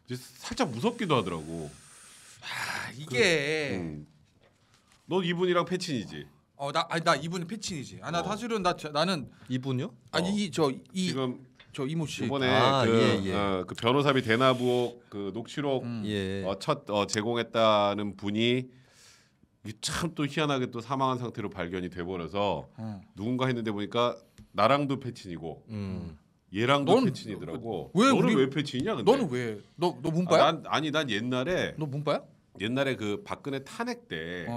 이제 살짝 무섭기도 하더라고. 이게 너 이분이랑 패친이지? 나 이분이 패친이지. 나 사실은 나는 이분요? 지금 저 이모 씨 이번에 그 변호사비 대납 그 녹취록 첫 제공했다는 분이 참 또 희한하게 또 사망한 상태로 발견이 돼버려서 누군가 했는데 보니까 나랑도 패친이고 얘랑도 패친이더라고. 너는 왜 패친이냐? 근데 너는 왜? 너 문파야? 난 옛날에 너 문파야? 옛날에 그 박근혜 탄핵 때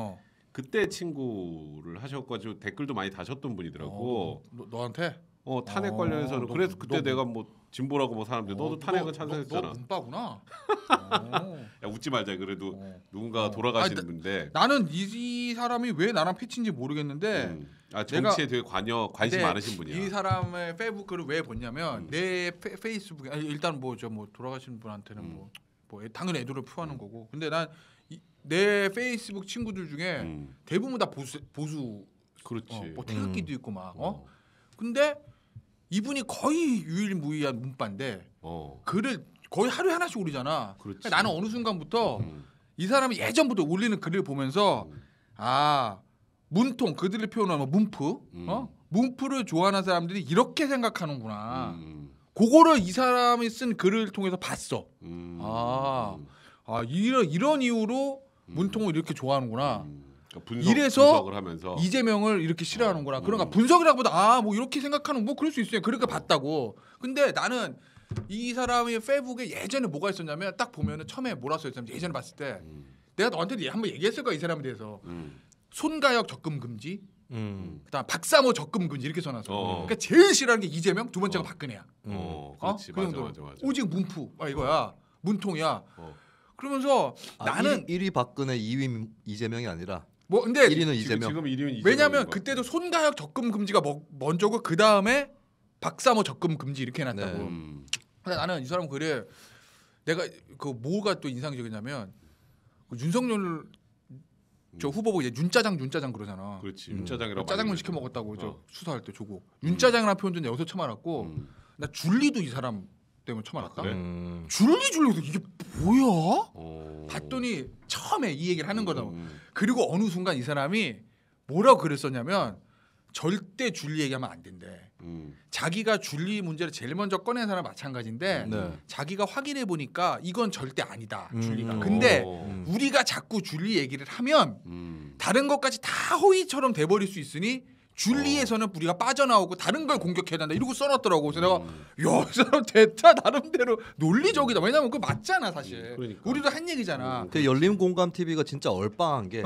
그때 친구를 하셔가지고 댓글도 많이 다셨던 분이더라고. 너한테? 탄핵 관련해서는 그래서 그때 내가 뭐 진보라고 뭐 사람들 너도 탄핵은 찬성했잖아. 너 문파구나. 야 웃지 말자. 그래도 누군가 돌아가신 분인데 나는 이 사람이 왜 나랑 패친지 모르겠는데 정치에 되게 관심 많으신 분이야. 이 사람의 페이스북을 왜 보냐면 내 페이스북에 일단 뭐 돌아가신 분한테는 뭐 당연히 애도를 표하는 거고. 근데 난 내 페이스북 친구들 중에 대부분 다 보수 그렇지. 뭐 태극기도 있고 막 근데 이분이 거의 유일무이한 문파인데 글을 거의 하루에 하나씩 올리잖아. 그러니까 나는 어느 순간부터 이 사람이 예전부터 올리는 글을 보면서 문통 그들을 표현하는 문프 문프를 좋아하는 사람들이 이렇게 생각하는구나. 그거를 이 사람이 쓴 글을 통해서 봤어. 이런 이유로 문통을 이렇게 좋아하는구나. 그러니까 이래서 분석을 하면서 이재명을 이렇게 싫어하는구나. 그러니까 분석이라보다 뭐 이렇게 생각하는 뭐 그럴 수 있어요. 그러니까 봤다고. 근데 나는 이 사람의 페이북에 예전에 뭐가 있었냐면 딱 보면은 처음에 뭐라 써있었냐면 예전에 봤을 때 내가 너한테 한번 얘기했을 거야 이 사람에 대해서. 손가역 적금 금지. 그다음 박사모 적금 금지 이렇게 써놨어. 그러니까 제일 싫어하는 게 이재명, 두 번째가 박근혜야. 그렇지. 그 맞아. 오직 문프 이거야. 문통이야. 그러면서 나는 1위 박근혜, 2위 이재명이 아니라 뭐 근데 1위는 이재명. 지금 1위는 이재명. 왜냐면 그때도 손가역 적금 금지가 먼저고 그 다음에 박사모 적금 금지 이렇게 해놨다고. 근데 나는 이 사람 글에 내가 그 뭐가 또 인상적이냐면 그 윤석열 저 후보 보고 윤짜장 그러잖아. 그렇지. 윤짜장이라고 짜장면 시켜 먹었다고 저 수사할 때 조고. 윤짜장이라는 표현도 여기서 처음 알았고 나 줄리도 이 사람 때문에 처음 알았다. 그래? 줄리도 이게 뭐야? 봤더니 처음에 이 얘기를 하는 거다. 그리고 어느 순간 이 사람이 뭐라고 그랬었냐면 절대 줄리 얘기하면 안 된대. 자기가 줄리 문제를 제일 먼저 꺼낸 사람 마찬가지인데 자기가 확인해 보니까 이건 절대 아니다. 줄리가. 근데 우리가 자꾸 줄리 얘기를 하면 다른 것까지 다 허위처럼 돼버릴 수 있으니 줄리에서는 우리가 빠져나오고 다른 걸 공격해야 된다 이러고 써놨더라고. 그래서 내가 야, 이 사람 대타 나름대로 논리적이다. 왜냐면 그거 맞잖아 사실. 그러니까. 우리도 한 얘기잖아. 그 열린공감 TV가 진짜 얼빵한 게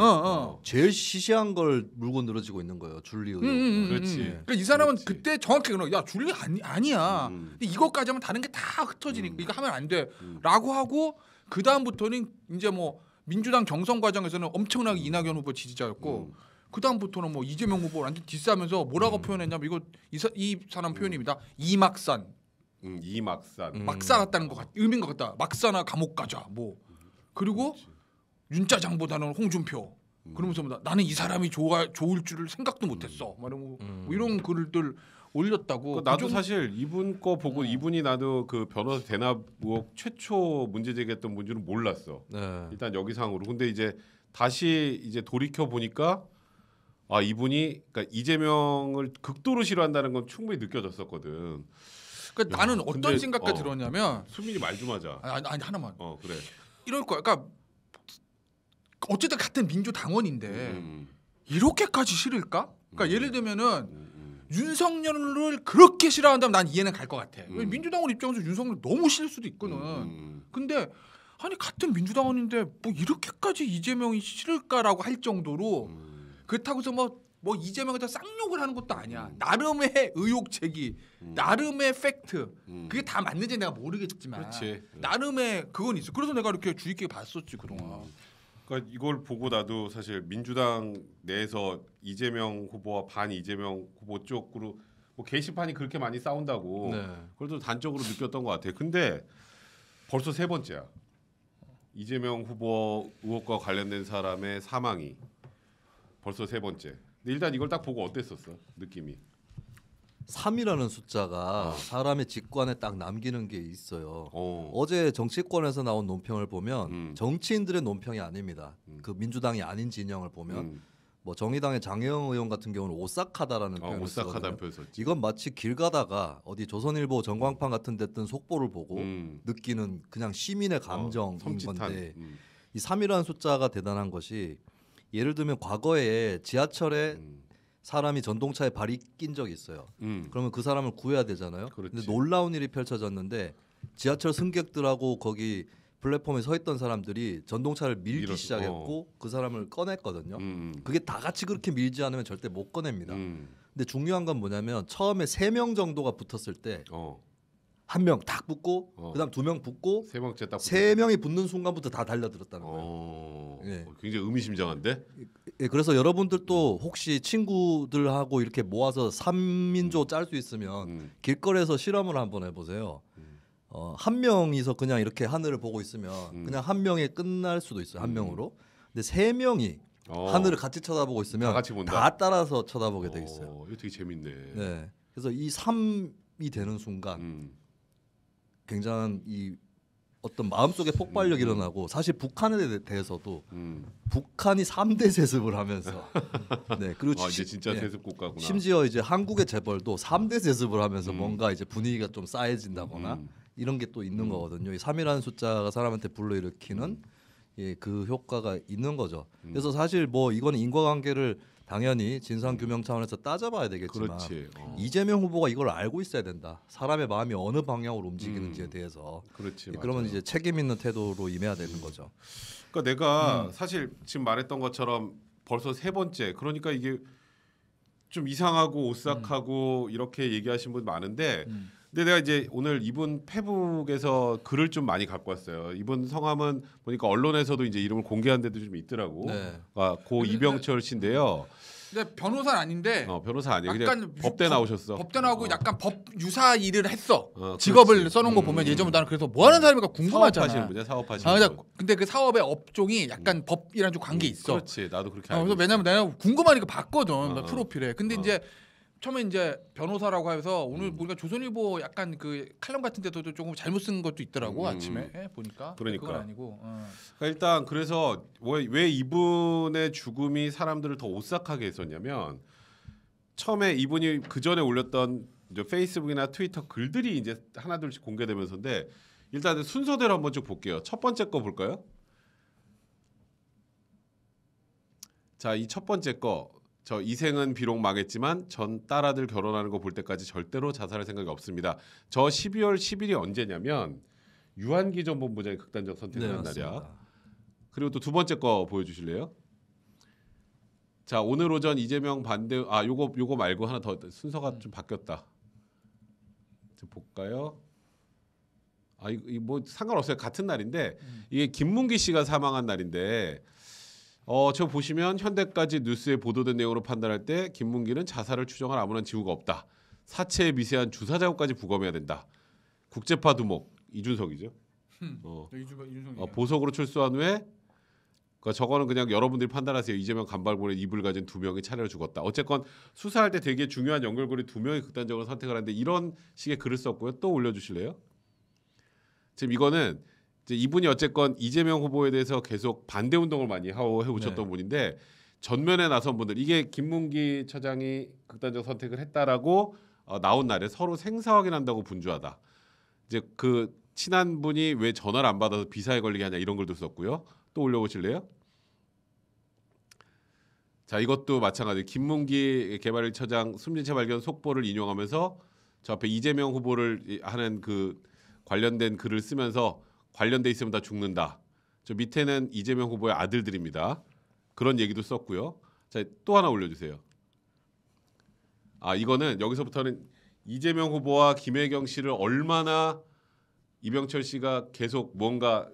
제일 시시한 걸 물고 늘어지고 있는 거예요. 줄리 의혹. 그렇지. 그러니까 이 사람은 그때 정확히 그런 야 줄리 아니야. 근데 이것까지 하면 다른 게 다 흩어지니까 이거 하면 안 돼라고 하고 그 다음부터는 이제 뭐 민주당 경선 과정에서는 엄청나게 이낙연 후보 지지자였고. 그 다음부터는 뭐 이재명 후보 완전 디스하면서 뭐라고 표현했냐면 이거 이 사람 표현입니다. 이막산. 이막산. 막사 같다는 것 의미인 것 같다. 막사나 감옥 가자. 뭐 그리고 윤짜장보다는 홍준표. 그러면서 나는 이 사람이 좋을 줄을 생각도 못했어. 뭐 이런 글들 올렸다고. 나도 사실 이분 거 보고 이분이 나도 그 변호사 대납 의혹 최초 문제 제기했던 분들은 몰랐어. 일단 여기상으로. 근데 이제 다시 이제 돌이켜 보니까. 이분이 그러니까 이재명을 극도로 싫어한다는 건 충분히 느껴졌었거든. 그러니까 나는 어떤 생각이 들었냐면 수민이 말 좀 하자. 아니 하나만. 그래. 이럴 거야. 그러니까 어쨌든 같은 민주당원인데 이렇게까지 싫을까? 그러니까 예를 들면은 윤석열을 그렇게 싫어한다면 난 이해는 갈 것 같아. 민주당원 입장에서 윤석열 너무 싫을 수도 있거든. 근데 아니 같은 민주당원인데 뭐 이렇게까지 이재명이 싫을까라고 할 정도로 그렇다고 해서 뭐 이재명한테 쌍욕을 하는 것도 아니야. 나름의 의혹 제기, 나름의 팩트. 그게 다 맞는지 내가 모르겠지만 그렇지. 나름의 그건 있어. 그래서 내가 이렇게 주의 깊게 봤었지 그동안. 그러니까 이걸 보고 나도 사실 민주당 내에서 이재명 후보와 반 이재명 후보 쪽으로 뭐 게시판이 그렇게 많이 싸운다고 그걸 좀 단적으로 느꼈던 것 같아. 근데 벌써 세 번째야. 이재명 후보 의혹과 관련된 사람의 사망이 벌써 세 번째. 근데 일단 이걸 딱 보고 어땠었어? 느낌이? 3이라는 숫자가 사람의 직관에 딱 남기는 게 있어요. 어제 정치권에서 나온 논평을 보면 정치인들의 논평이 아닙니다. 그 민주당이 아닌 진영을 보면 뭐 정의당의 장혜영 의원 같은 경우는 오싹하다라는 표현을 쓰거든요. 이건 마치 길 가다가 어디 조선일보 전광판 같은 데 뜬 속보를 보고 느끼는 그냥 시민의 감정인 건데 이 3이라는 숫자가 대단한 것이 예를 들면 과거에 지하철에 사람이 전동차에 발이 낀 적이 있어요. 그러면 그 사람을 구해야 되잖아요. 그렇지. 근데 놀라운 일이 펼쳐졌는데 지하철 승객들하고 거기 플랫폼에 서 있던 사람들이 전동차를 밀기 시작했고 그 사람을 꺼냈거든요. 그게 다 같이 그렇게 밀지 않으면 절대 못 꺼냅니다. 근데 중요한 건 뭐냐면 처음에 3명 정도가 붙었을 때 한 명 딱 붙고 그다음 2명 붙고 세 번째 딱 3명이 붙는 순간부터 다 달려들었다는 거예요. 예. 굉장히 의미심장한데. 예, 그래서 여러분들도 혹시 친구들하고 이렇게 모아서 3인조 짤 수 있으면 길거리에서 실험을 한번 해보세요. 한 명이서 그냥 이렇게 하늘을 보고 있으면 그냥 한 명에 끝날 수도 있어요. 한 명으로. 근데 3명이 하늘을 같이 쳐다보고 있으면 다 같이 본다. 다 따라서 쳐다보게 돼 있어요. 이거 되게 재밌네. 네. 그래서 이 3이 되는 순간 굉장한 이 어떤 마음속에 폭발력이 일어나고 사실 북한에 대해서도 북한이 3대 세습을 하면서 네 그리고 이제 진짜 세습 국가구나. 심지어 이제 한국의 재벌도 3대 세습을 하면서 뭔가 이제 분위기가 좀 싸해진다거나 이런 게 또 있는 거거든요. 이 3이라는 숫자가 사람한테 불러일으키는 예, 그 효과가 있는 거죠. 그래서 사실 뭐 이건 인과관계를 당연히 진상규명 차원에서 따져봐야 되겠지만 이재명 후보가 이걸 알고 있어야 된다. 사람의 마음이 어느 방향으로 움직이는지에 대해서. 그렇지. 그러면 맞아요. 이제 책임 있는 태도로 임해야 되는 거죠. 그러니까 내가 사실 지금 말했던 것처럼 벌써 3번째. 그러니까 이게 좀 이상하고 오싹하고 이렇게 얘기하신 분 많은데 근데 내가 이제 오늘 이분 페북에서 글을 좀 많이 갖고 왔어요. 이분 성함은 보니까 언론에서도 이제 이름을 공개한 데도 좀 있더라고. 네. 고 이병철 씨인데요. 근데 변호사는 아닌데 변호사 아니에요. 그냥 약간 법대 나오셨어. 법대 나오고 약간 법 유사 일을 했어. 직업을 직업을 써놓은 거 보면 예전부터 나는 그래서 뭐 하는 사람인가 궁금하잖아. 사업하시는 분이야. 사업하시는 분. 근데 그 사업의 업종이 약간 법이랑 좀 관계 있어. 그렇지. 나도 그렇게 알고 그래서 왜냐면 내가 궁금하니까 봤거든. 프로필에. 근데 어. 이제 처음에 이제 변호사라고 해서 오늘 보니까 조선일보 약간 그 칼럼 같은 데도 조금 잘못 쓴 것도 있더라고 아침에 보니까. 그러니까. 그건 아니고. 그러니까 일단 그래서 왜 이분의 죽음이 사람들을 더 오싹하게 했었냐면 처음에 이분이 그 전에 올렸던 이제 페이스북이나 트위터 글들이 이제 하나둘씩 공개되면서인데 일단 순서대로 한번 쭉 볼게요. 첫 번째 거 볼까요? 자, 이 첫 번째 거. 저 이생은 비록 망했지만 전 딸아들 결혼하는 거 볼 때까지 절대로 자살할 생각이 없습니다. 저 12월 10일이 언제냐면 유한기 전 본부장이 극단적 선택을 한 날이야. 그리고 또 두 번째 거 보여주실래요? 자, 오늘 오전 이재명 반대 요거 말고 하나 더 순서가 좀 바뀌었다. 좀 볼까요? 이 뭐 상관없어요. 같은 날인데 이게 김문기 씨가 사망한 날인데. 저 보시면 현대까지 뉴스에 보도된 내용으로 판단할 때 김문기는 자살을 추정할 아무런 징후가 없다. 사체의 미세한 주사 자국까지 부검해야 된다. 국제파 두목 이준석이죠. 보석으로 출소한 후에 저거는 그냥 여러분들이 판단하세요. 이재명 간발골에 입을 가진 2명이 차례로 죽었다. 어쨌건 수사할 때 되게 중요한 연결고리 2명이 극단적으로 선택을 하는데 이런 식의 글을 썼고요. 또 올려주실래요? 지금 이거는 이제 이분이 어쨌건 이재명 후보에 대해서 계속 반대 운동을 많이 해오셨던 분인데 전면에 나선 분들 이게 김문기 처장이 극단적 선택을 했다라고 나온 날에 서로 생사 확인한다고 분주하다. 이제 그 친한 분이 왜 전화를 안 받아서 비사에 걸리게 하냐 이런 글도 썼고요. 또 올려보실래요? 자, 이것도 마찬가지. 김문기 개발처장 숨진 채 발견 속보를 인용하면서 저 앞에 이재명 후보를 하는 그 관련된 글을 쓰면서 관련돼 있으면 다 죽는다. 저 밑에는 이재명 후보의 아들들입니다. 그런 얘기도 썼고요. 자, 또 하나 올려주세요. 이거는 여기서부터는 이재명 후보와 김혜경 씨를 얼마나 이병철 씨가 계속 뭔가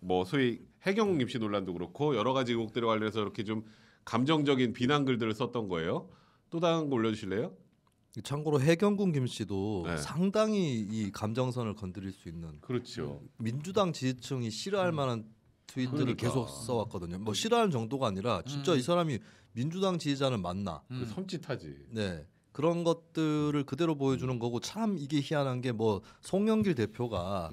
뭐 소위 해경 김씨 논란도 그렇고 여러 가지 의혹들에 관련해서 이렇게 좀 감정적인 비난 글들을 썼던 거예요. 또 다른 거 올려주실래요? 참고로 해경군 김 씨도 상당히 이 감정선을 건드릴 수 있는 그렇죠. 민주당 지지층이 싫어할 만한 트윗들을 계속 써왔거든요. 싫어하는 정도가 아니라 진짜 이 사람이 민주당 지지자는 맞나? 섬찟하지. 네. 그런 것들을 그대로 보여주는 거고 참 이게 희한한 게 뭐 송영길 대표가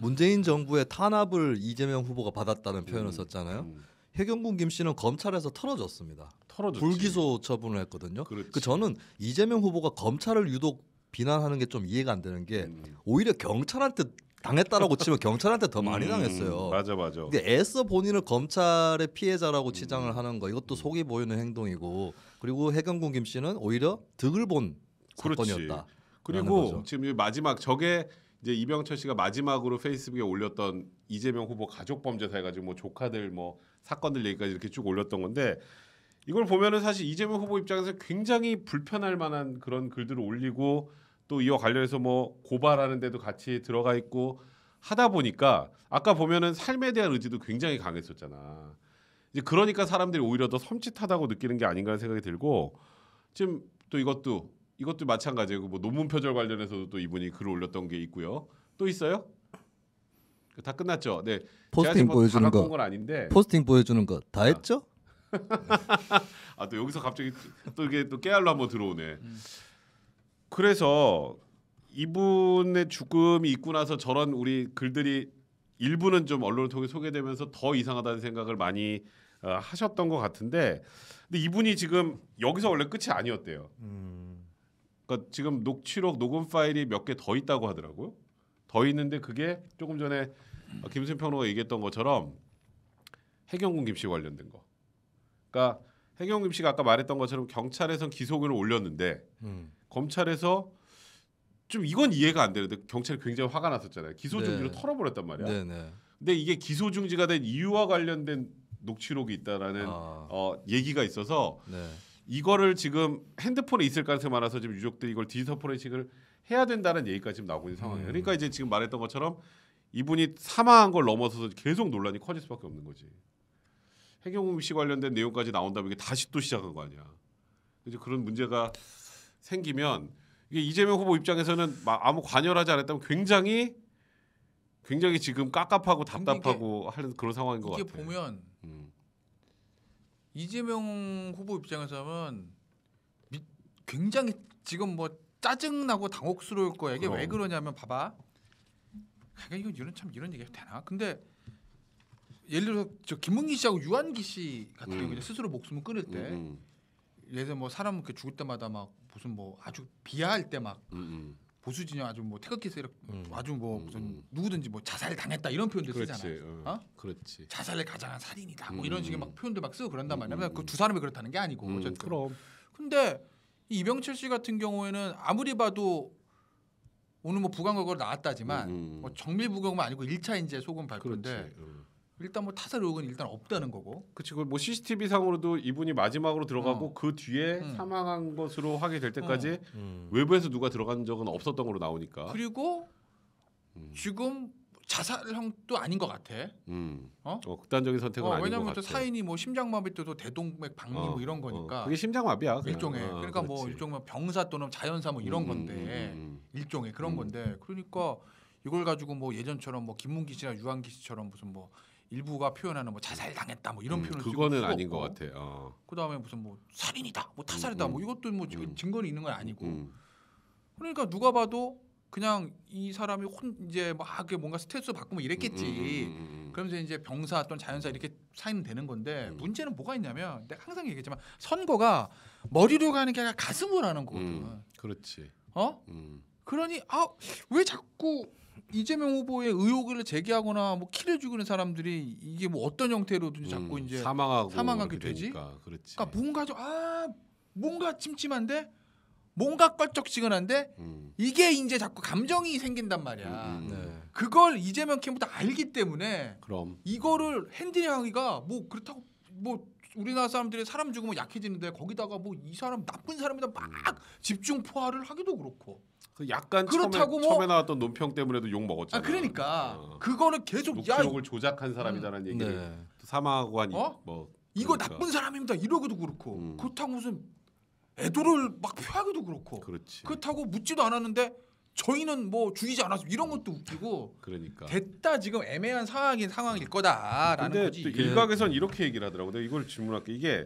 문재인 정부의 탄압을 이재명 후보가 받았다는 표현을 썼잖아요. 해경군 김 씨는 검찰에서 털어졌습니다. 불기소 처분을 했거든요. 그 저는 이재명 후보가 검찰을 유독 비난하는 게 좀 이해가 안 되는 게 오히려 경찰한테 당했다라고 치면 경찰한테 더 많이 당했어요. 맞아. 근데 애써 본인을 검찰의 피해자라고 치장을 하는 거 이것도 속이 보이는 행동이고 그리고 해경군 김 씨는 오히려 득을 본 사건이었다. 그리고 지금 마지막 저게 이제 이병철 씨가 마지막으로 페이스북에 올렸던 이재명 후보 가족 범죄사 해가지고 뭐 조카들 뭐 사건들 얘기까지 이렇게 쭉 올렸던 건데 이걸 보면은 사실 이재명 후보 입장에서 굉장히 불편할 만한 그런 글들을 올리고 또 이와 관련해서 뭐 고발하는 데도 같이 들어가 있고 하다 보니까 아까 보면은 삶에 대한 의지도 굉장히 강했었잖아. 이제 그러니까 사람들이 오히려 더 섬찟하다고 느끼는 게 아닌가 하는 생각이 들고 지금 또 이것도 마찬가지고 뭐 논문 표절 관련해서도 또 이분이 글을 올렸던 게 있고요. 또 있어요? 다 끝났죠. 네. 포스팅 뭐 보여주는 거. 건 아닌데. 포스팅 보여주는 거 다 했죠? 아 또 여기서 갑자기 또 이게 또 깨알로 한번 들어오네. 그래서 이분의 죽음이 있고 나서 저런 우리 글들이 일부는 좀 언론을 통해 소개되면서 더 이상하다는 생각을 많이 하셨던 것 같은데, 근데 이분이 지금 여기서 원래 끝이 아니었대요. 그러니까 지금 녹취록 녹음 파일이 몇 개 더 있다고 하더라고요. 더 있는데 그게 조금 전에 김수현 평론가 얘기했던 것처럼 해경군 김씨 관련된 거. 그러니까 해경군 김씨가 아까 말했던 것처럼 경찰에선 기소글을 올렸는데 검찰에서 좀 이건 이해가 안 되는데 경찰이 굉장히 화가 났었잖아요. 기소 중지로 털어버렸단 말이야. 네네. 근데 이게 기소 중지가 된 이유와 관련된 녹취록이 있다라는 얘기가 있어서 이거를 지금 핸드폰에 있을 가능성이 많아서 지금 유족들이 이걸 디지털 포렌식을 해야 된다는 얘기까지 지금 나오고 있는 상황이에요. 그러니까 이제 지금 말했던 것처럼 이분이 사망한 걸 넘어서서 계속 논란이 커질 수밖에 없는 거지. 해경훈 씨 관련된 내용까지 나온다면 이게 다시 또 시작한 거 아니야. 이제 그런 문제가 생기면 이게 이재명 후보 입장에서는 아무 관여하지 않았다면 굉장히 지금 깝깝하고 답답하고 하는 그런 상황인 것 같아요. 이게 보면 이재명 후보 입장에서는 굉장히 지금 뭐 짜증나고 당혹스러울 거야. 이게 왜 그러냐면 봐봐. 이런 얘기가 되나? 근데 예를 들어서 저 김문기 씨하고 유한기 씨 같은 경우에 스스로 목숨을 끊을 때 예를 들어 뭐 사람 이렇게 죽을 때마다 막 무슨 뭐 아주 비하할 때 막 보수 진영 아주 뭐 태극기 세력 아주 뭐 무슨 누구든지 뭐 자살 당했다 이런 표현들 쓰잖아. 그렇지. 자살을 가장한 살인이다. 뭐 이런 식의 막 표현들 막 쓰고 그런단 말이야. 그 두 사람이 그렇다는 게 아니고 어쨌든. 그럼. 근데 이 이병철 씨 같은 경우에는 아무리 봐도 오늘 뭐 부검결과가 나왔다지만 뭐 정밀 부검은 아니고 1차 이제 소금 발표인데 일단 뭐 타살 의혹은 일단 없다는 거고. 그렇지. 뭐 CCTV 상으로도 이분이 마지막으로 들어가고 그 뒤에 사망한 것으로 확인될 때까지 외부에서 누가 들어간 적은 없었던 걸로 나오니까. 그리고 지금 자살형도 아닌 것 같아. 극단적인 선택은 아닌 것 같아. 왜냐하면 사인이 뭐 심장마비 때도 대동맥 박리 뭐 이런 거니까. 그게 심장마비야. 일종의. 그러니까 뭐 일종의 병사 또는 자연사 뭐 이런 건데 일종의 그런 건데. 그러니까 이걸 가지고 뭐 예전처럼 뭐 김문기 씨나 유한기 씨처럼 무슨 뭐 일부가 표현하는 뭐 자살 당했다 뭐 이런 표현을 그거는 아닌 것 같아. 그다음에 무슨 뭐 살인이다, 뭐 타살이다, 뭐 이것도 뭐 증거는 있는 건 아니고. 그러니까 누가 봐도 그냥 이 사람이 이제 막 뭔가 스트레스 받고 이랬겠지. 그러면서 이제 병사 또는 자연사 이렇게 사인은 되는 건데 문제는 뭐가 있냐면 내가 항상 얘기했지만 선거가 머리로 가는 게 아니라 가슴으로 하는 거거든. 그렇지. 그러니 왜 자꾸 이재명 후보의 의혹을 제기하거나 뭐 키를 죽이는 사람들이 이게 뭐 어떤 형태로든지 자꾸 이제 사망하게 되지? 그렇지. 그러니까 뭔가 좀 뭔가 찜찜한데 뭔가 껄쩍지근한데 이게 이제 자꾸 감정이 생긴단 말이야. 그걸 이재명 캠프도 알기 때문에 그럼 이거를 핸들링하기가 뭐 그렇다고 뭐 우리나라 사람들이 사람 죽으면 약해지는데 거기다가 뭐 이 사람 나쁜 사람이다 막 집중 포화를 하기도 그렇고. 약간 그렇다고 처음에 나왔던 논평 때문에도 욕 먹었잖아. 그러니까 그거는 계속 녹취록을 조작한 사람이다라는 얘기를 사망하고 한 뭐 이거 나쁜 사람입니다 이러기도 그렇고 그렇다고 무슨 애도를 막 표하기도 그렇고 그렇다고 묻지도 않았는데 저희는 뭐 죽이지 않았어 이런 것도 웃기고 그러니까 됐다 지금 애매한 상황일 거다라는 근데 거지. 또 일각에선 이렇게 얘기를 하더라고. 내가 이걸 질문할게. 이게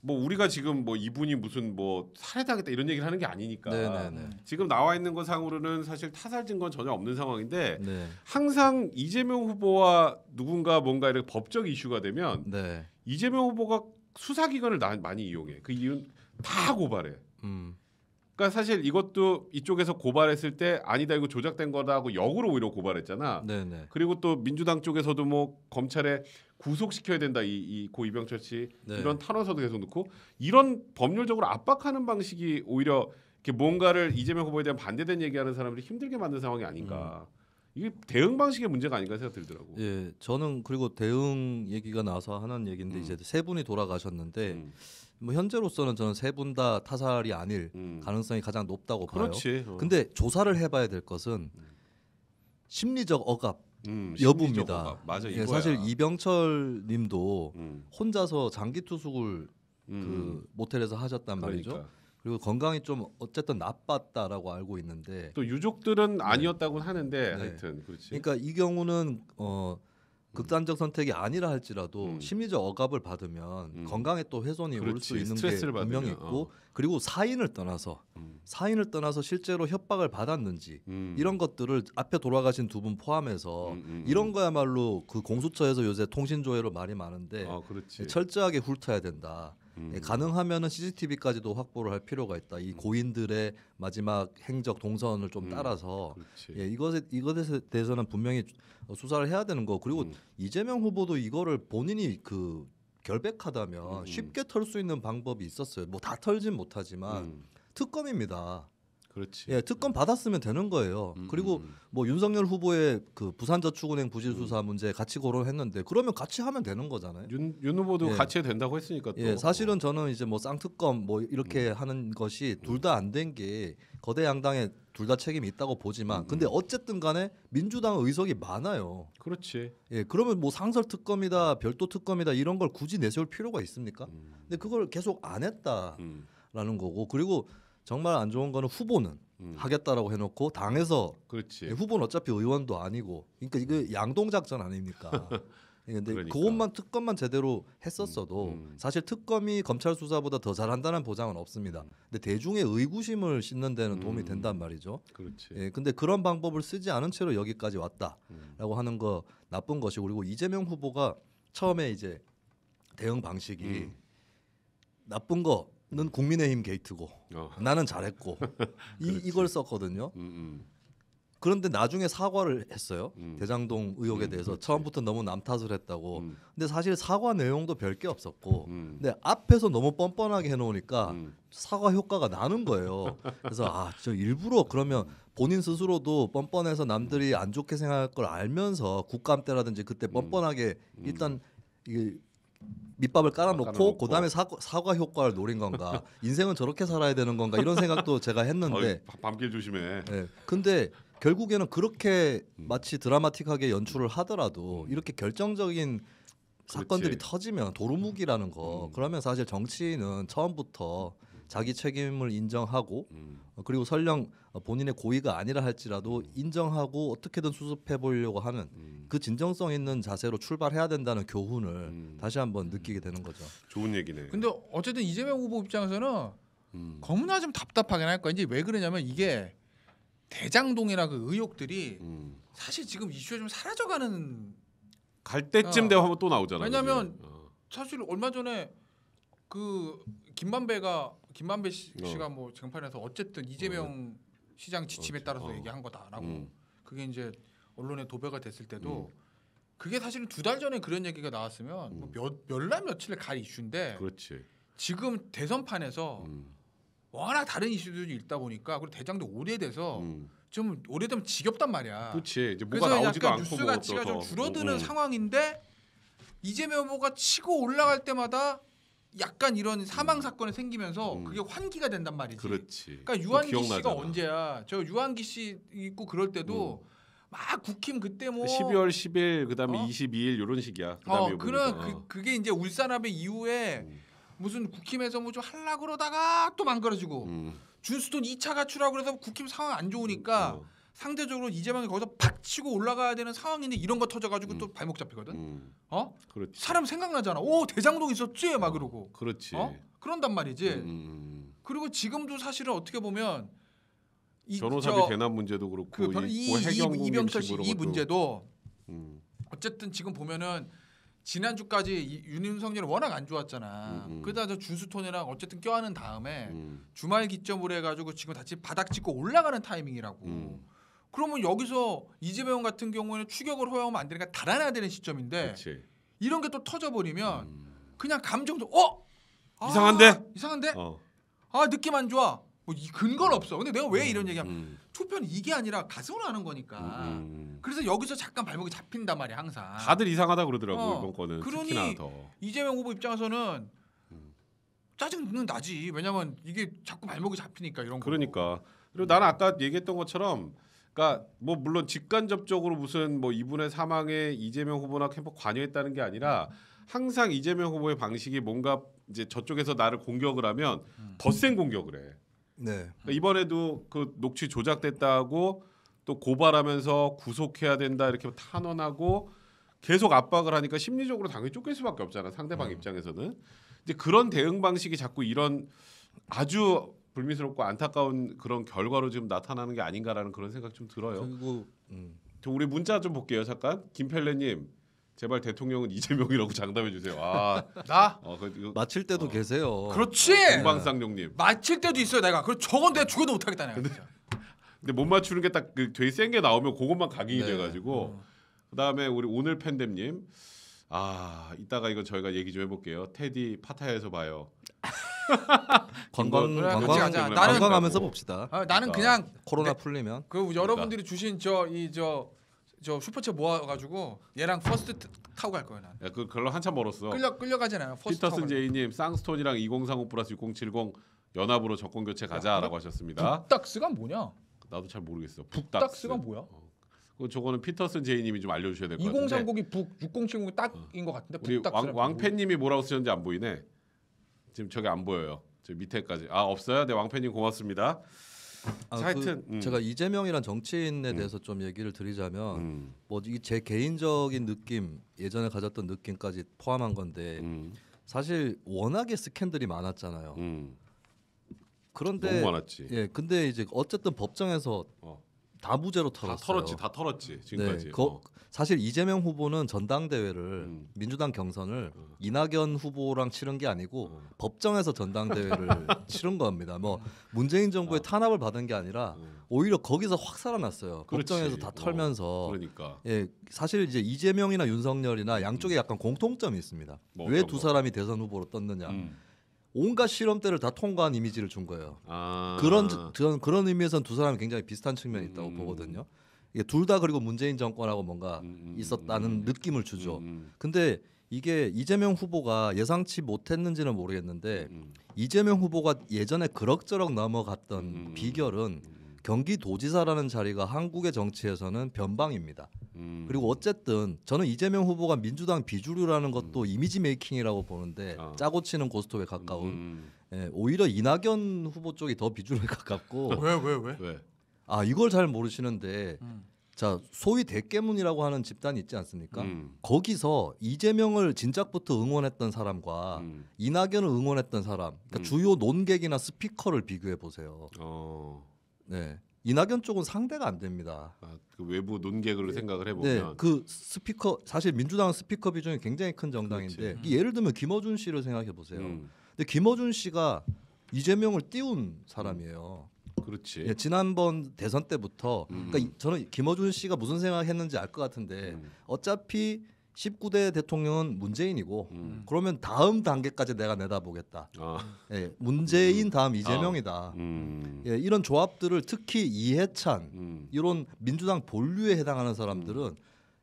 뭐 우리가 지금 뭐 이분이 무슨 뭐 살해당했다 이런 얘기를 하는 게 아니니까 네네네. 지금 나와 있는 것 상으로는 사실 타살 증거는 전혀 없는 상황인데 네. 항상 이재명 후보와 누군가 뭔가 이렇게 법적 이슈가 되면 네. 이재명 후보가 수사기관을 많이 이용해. 그 이유는 다 고발해. 그러니까 사실 이것도 이쪽에서 고발했을 때 아니다 이거 조작된 거다고 역으로 오히려 고발했잖아. 네네. 그리고 또 민주당 쪽에서도 뭐 검찰에 구속시켜야 된다 이 고 이병철 씨 네. 이런 탄원서도 계속 넣고 이런 법률적으로 압박하는 방식이 오히려 이렇게 뭔가를 이재명 후보에 대한 반대된 얘기하는 사람들이 힘들게 만든 상황이 아닌가. 이게 대응 방식의 문제가 아닌가 생각 들더라고. 예, 저는 그리고 대응 얘기가 나와서 하는 얘기인데 이제 세 분이 돌아가셨는데 뭐 현재로서는 저는 세 분 다 타살이 아닐 가능성이 가장 높다고 그렇지. 봐요. 근데 조사를 해봐야 될 것은 심리적 억압 심리적 여부입니다. 억압. 맞아, 예, 이거야. 사실 이병철님도 혼자서 장기 투숙을 그 모텔에서 하셨단 말이죠. 그러니까. 그리고 건강이 좀 어쨌든 나빴다라고 알고 있는데 또 유족들은 아니었다고는 하는데 네. 하여튼 그렇지. 그러니까 이 경우는 극단적 선택이 아니라 할지라도 심리적 억압을 받으면 건강에 또 훼손이 올 수 그렇지. 있는 게 스트레스를 분명히 받으면, 있고 그리고 사인을 떠나서 실제로 협박을 받았는지 이런 것들을 앞에 돌아가신 두 분 포함해서 이런 거야말로 그 공수처에서 요새 통신조회로 말이 많은데 그렇지. 철저하게 훑어야 된다. 가능하면은 CCTV까지도 확보를 할 필요가 있다. 이 고인들의 마지막 행적 동선을 좀 따라서 예, 이것에 대해서는 분명히 수사를 해야 되는 거. 그리고 이재명 후보도 이거를 본인이 그 결백하다면 쉽게 털 수 있는 방법이 있었어요. 뭐 다 털진 못하지만 특검입니다. 그렇지. 예, 특검 받았으면 되는 거예요. 그리고 뭐 윤석열 후보의 그 부산저축은행 부실 수사 문제 같이 거론했는데 그러면 같이 하면 되는 거잖아요. 윤 후보도 예. 같이 해야 된다고 했으니까 또. 예, 사실은 저는 이제 뭐 쌍특검 뭐 이렇게 하는 것이 둘 다 안 된 게 거대 양당에 둘 다 책임이 있다고 보지만 근데 어쨌든 간에 민주당 의석이 많아요. 그렇지. 예, 그러면 뭐 상설 특검이다, 별도 특검이다 이런 걸 굳이 내세울 필요가 있습니까? 근데 그걸 계속 안 했다라는 거고 그리고 정말 안 좋은 거는 후보는 하겠다라고 해놓고 당에서 그렇지. 예, 후보는 어차피 의원도 아니고 그러니까 이거 양동작전 아닙니까? 근데 그러니까. 그것만 특검만 제대로 했었어도 사실 특검이 검찰 수사보다 더 잘한다는 보장은 없습니다. 근데 대중의 의구심을 싣는 데는 도움이 된단 말이죠. 그렇지. 예, 근데 그런 방법을 쓰지 않은 채로 여기까지 왔다라고 하는 거 나쁜 것이고 그리고 이재명 후보가 처음에 이제 대응 방식이 나쁜 거는 국민의힘 게이트고 나는 잘했고 이걸 썼거든요. 그런데 나중에 사과를 했어요. 대장동 의혹에 대해서 그렇지. 처음부터 너무 남 탓을 했다고. 근데 사실 사과 내용도 별게 없었고 근데 앞에서 너무 뻔뻔하게 해놓으니까 사과 효과가 나는 거예요. 그래서 저 일부러 그러면 본인 스스로도 뻔뻔해서 남들이 안 좋게 생각할 걸 알면서 국감 때라든지 그때 뻔뻔하게 일단 이게 밑밥을 깔아놓고 그다음에 사과 효과를 노린 건가 인생은 저렇게 살아야 되는 건가 이런 생각도 제가 했는데 밤길 조심해. 네, 근데 결국에는 그렇게 마치 드라마틱하게 연출을 하더라도 이렇게 결정적인 사건들이 터지면 도루묵이라는 거 그러면 사실 정치인은 처음부터 자기 책임을 인정하고 그리고 설령 본인의 고의가 아니라 할지라도 인정하고 어떻게든 수습해 보려고 하는 그 진정성 있는 자세로 출발해야 된다는 교훈을 다시 한번 느끼게 되는 거죠. 좋은 얘기네. 근데 어쨌든 이재명 후보 입장에서는 너무나 좀 답답하긴 할 거야. 이제 왜 그러냐면 이게 대장동이나 그 의혹들이 사실 지금 이슈에 좀 사라져가는 갈 때쯤 되면 또 나오잖아. 왜냐면 사실 얼마 전에 그 김만배 씨가 뭐 증판에서 어쨌든 이재명 시장 지침에 따라서 얘기한 거다라고 그게 이제 언론에 도배가 됐을 때도 그게 사실은 2달 전에 그런 얘기가 나왔으면 뭐 몇날 며칠 갈 이슈인데 그렇지. 지금 대선판에서 워낙 다른 이슈들이 있다 보니까 그리고 대장도 오래돼서 좀 오래되면 지겹단 말이야. 그렇지. 이제 뭐가 그래서 나오지도 약간 않고 뉴스 가치가 좀 줄어드는 상황인데 이재명 후보가 치고 올라갈 때마다 약간 이런 사망 사건이 생기면서 그게 환기가 된단 말이지. 그렇지. 그러니까 유한기 씨가 언제야? 저 유한기 씨 있고 그럴 때도 막 국힘 그때 뭐 12월 10일 그다음에 22일 이런 식이야. 그다음에 그게 이제 울산합의 이후에 무슨 국힘에서 뭐 좀 하려고 그러다가 또 망가져지고 준스톤 2차 가출하고 그래서 국힘 상황 안 좋으니까 상대적으로 이재명이 거기서 팍 치고 올라가야 되는 상황인데 이런 거 터져가지고 또 발목 잡히거든. 그렇지. 사람 생각나잖아. 오 대장동 있었지 막 그러고. 그렇지. 그런단 말이지. 그리고 지금도 사실은 어떻게 보면 변호사비 대납 문제도 그렇고 이병철 씨 이 문제도 어쨌든 지금 보면은 지난주까지 윤석열이 워낙 안 좋았잖아. 그러다 저 준수톤이랑 어쨌든 껴안은 다음에 주말 기점으로 해가지고 지금 다시 바닥 찍고 올라가는 타이밍이라고. 그러면 여기서 이재명 같은 경우에는 추격을 허용하면 안 되니까 달아나야 되는 시점인데 그치. 이런 게 또 터져버리면 그냥 감정도 이상한데? 느낌 안 좋아. 뭐 이 근거는 없어. 근데 내가 왜 이런 얘기하면 투표는 이게 아니라 가슴으로 하는 거니까. 그래서 여기서 잠깐 발목이 잡힌단 말이야 항상. 다들 이상하다 그러더라고 이번 거는. 그러니 특히나 더. 이재명 후보 입장에서는 짜증은 나지. 왜냐면 이게 자꾸 발목이 잡히니까 이런 거. 그러니까. 그리고 나는 아까 얘기했던 것처럼, 그러니까 뭐 물론 직간접적으로 무슨 뭐 이분의 사망에 이재명 후보나 캠프 관여했다는 게 아니라 항상 이재명 후보의 방식이 뭔가 이제 저쪽에서 나를 공격을 하면 더 센 공격을 해. 네. 그러니까 이번에도 그 녹취 조작됐다고 또 고발하면서 구속해야 된다 이렇게 탄원하고 계속 압박을 하니까 심리적으로 당연히 쫓길 수밖에 없잖아 상대방 입장에서는. 이제 그런 대응 방식이 자꾸 이런 아주 불미스럽고 안타까운 그런 결과로 지금 나타나는 게 아닌가라는 그런 생각 좀 들어요. 그리고 우리 문자 좀 볼게요 잠깐. 김펠레님 제발 대통령은 이재명이라고 장담해 주세요. 나 마칠 때도 계세요. 그렇지. 동방쌍용님 마칠 때도 있어요 내가. 그 저건 내가 죽어도 못하겠다 내가. 근데 못 맞추는 게 딱 그 되게 센 게 나오면 그것만 각인이 돼가지고. 그다음에 우리 오늘 팬dem님 이따가 이거 저희가 얘기 좀 해볼게요. 테디 파타야에서 봐요. 관광하면서 봅시다. 나는 그냥 코로나 풀리면. 여러분들이 주신 저 슈퍼챗 모아가지고 얘랑 퍼스트 타고 갈 거야 난. 야, 그걸로 한참 멀었어. 끌려가잖아요. 피터슨 제이님 쌍스톤이랑 2035+6070 연합으로 정권 교체 가자라고 하셨습니다. 북닥스가 뭐냐? 나도 잘 모르겠어. 북닥스가 뭐야? 저거는 피터슨 제이님이 좀 알려주셔야 될 것 같은데. 2030이 북, 6070이 딱인 것 같은데. 우리 왕팬님이 뭐라고 쓰셨는지 안 보이네. 지금 저게 안 보여요. 저 밑에까지. 없어요? 네, 왕팬님 고맙습니다. 하여튼 제가 이재명이란 정치인에 대해서 좀 얘기를 드리자면 뭐 제 개인적인 느낌, 예전에 가졌던 느낌까지 포함한 건데 사실 워낙에 스캔들이 많았잖아요. 그런데 너무 많았지. 예, 근데 이제 어쨌든 법정에서 다 무죄로 털었어요. 다 털었지 지금까지. 네, 사실 이재명 후보는 전당대회를 민주당 경선을 이낙연 후보랑 치른 게 아니고 법정에서 전당대회를 치른 겁니다. 뭐 문재인 정부의 탄압을 받은 게 아니라 오히려 거기서 확 살아났어요. 그렇지. 법정에서 다 털면서. 그러니까. 예, 사실 이제 이재명이나 윤석열이나 양쪽에 약간 공통점이 있습니다. 왜 두 사람이 대선 후보로 떴느냐? 온갖 실험대를 다 통과한 이미지를 준 거예요. 그런 의미에서는 두 사람이 굉장히 비슷한 측면이 있다고 보거든요. 이게 둘 다 그리고 문재인 정권하고 뭔가 있었다는 느낌을 주죠. 근데 이게 이재명 후보가 예상치 못했는지는 모르겠는데 이재명 후보가 예전에 그럭저럭 넘어갔던 비결은 경기도지사라는 자리가 한국의 정치에서는 변방입니다. 그리고 어쨌든 저는 이재명 후보가 민주당 비주류라는 것도 이미지 메이킹이라고 보는데 짜고 치는 고스톱에 가까운. 예, 오히려 이낙연 후보 쪽이 더 비주류에 가깝고. 왜? 이걸 잘 모르시는데 자 소위 대깨문이라고 하는 집단이 있지 않습니까? 거기서 이재명을 진작부터 응원했던 사람과 이낙연을 응원했던 사람, 그러니까 주요 논객이나 스피커를 비교해 보세요. 네, 이낙연 쪽은 상대가 안 됩니다. 그 외부 논객으로 생각을 해보면, 네, 그 스피커 사실 민주당은 스피커 비중이 굉장히 큰 정당인데 예를 들면 김어준 씨를 생각해 보세요. 근데 김어준 씨가 이재명을 띄운 사람이에요. 그렇지. 예, 지난번 대선 때부터 그러니까 저는 김어준 씨가 무슨 생각했는지 알 것 같은데 어차피 19대 대통령은 문재인이고 그러면 다음 단계까지 내가 내다보겠다. 예, 문재인 다음 이재명이다. 예, 이런 조합들을 특히 이해찬 이런 민주당 본류에 해당하는 사람들은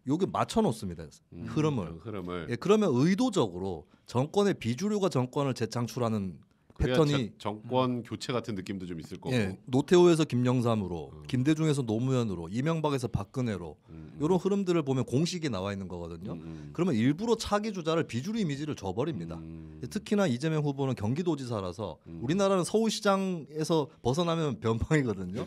여기 맞춰놓습니다. 흐름을. 예, 그러면 의도적으로 정권의 비주류가 정권을 재창출하는 패턴이 정권 교체 같은 느낌도 좀 있을 거고. 예, 노태우에서 김영삼으로, 김대중에서 노무현으로, 이명박에서 박근혜로 이런 흐름들을 보면 공식이 나와 있는 거거든요. 그러면 일부러 차기 주자를 비주류 이미지를 줘버립니다. 특히나 이재명 후보는 경기도지사라서 우리나라는 서울시장에서 벗어나면 변방이거든요.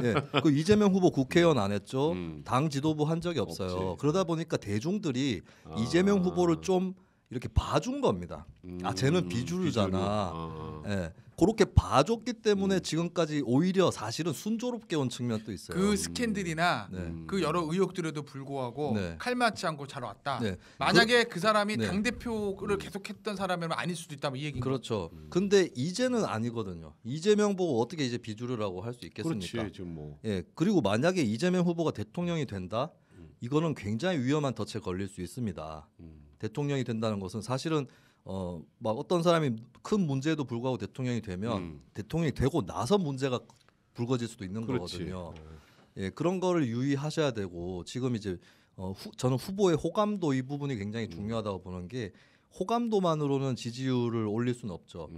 예, 그 이재명 후보 국회의원 안 했죠. 당 지도부 한 적이 없어요. 그러다 보니까 대중들이 이재명 후보를 좀 이렇게 봐준 겁니다. 아 쟤는 비주류잖아. 예, 그렇게 봐줬기 때문에 지금까지 오히려 사실은 순조롭게 온 측면도 있어요. 그 스캔들이나 그 여러 의혹들에도 불구하고 칼 맞지 않고 잘 왔다. 만약에 그 사람이 당 대표를 계속했던 사람이면 아닐 수도 있다. 이 얘기인 그렇죠. 근데 이제는 아니거든요. 이재명 보고 어떻게 이제 비주류라고 할 수 있겠습니까? 그렇지, 지금 뭐. 예, 그리고 만약에 이재명 후보가 대통령이 된다, 이거는 굉장히 위험한 덫에 걸릴 수 있습니다. 대통령이 된다는 것은 사실은 막 어떤 사람이 큰 문제에도 불구하고 대통령이 되면 대통령이 되고 나서 문제가 불거질 수도 있는 거거든요. 예, 그런 거를 유의하셔야 되고 지금 이제 저는 후보의 호감도 이 부분이 굉장히 중요하다고 보는 게 호감도만으로는 지지율을 올릴 수는 없죠.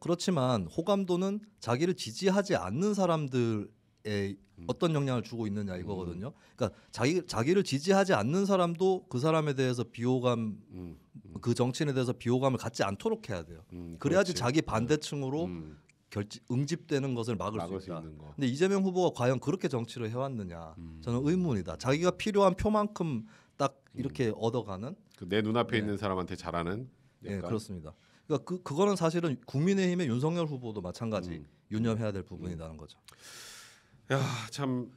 그렇지만 호감도는 자기를 지지하지 않는 사람들의 어떤 영향을 주고 있느냐 이거거든요. 그러니까 자기를 지지하지 않는 사람도 그 사람에 대해서 비호감, 그 정치인에 대해서 비호감을 갖지 않도록 해야 돼요. 그래야지 자기 반대층으로 응집되는 것을 막을 수 있다. 근데 이재명 후보가 과연 그렇게 정치를 해왔느냐 저는 의문이다. 자기가 필요한 표만큼 딱 이렇게 얻어가는 내 눈앞에 있는 사람한테 잘하는. 네, 그렇습니다. 그러니까 그거는 사실은 국민의힘의 윤석열 후보도 마찬가지 유념해야 될 부분이라는 거죠. 야, 참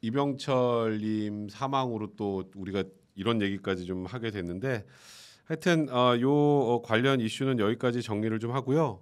이병철님 사망으로 또 우리가 이런 얘기까지 좀 하게 됐는데 하여튼 요 관련 이슈는 여기까지 정리를 좀 하고요.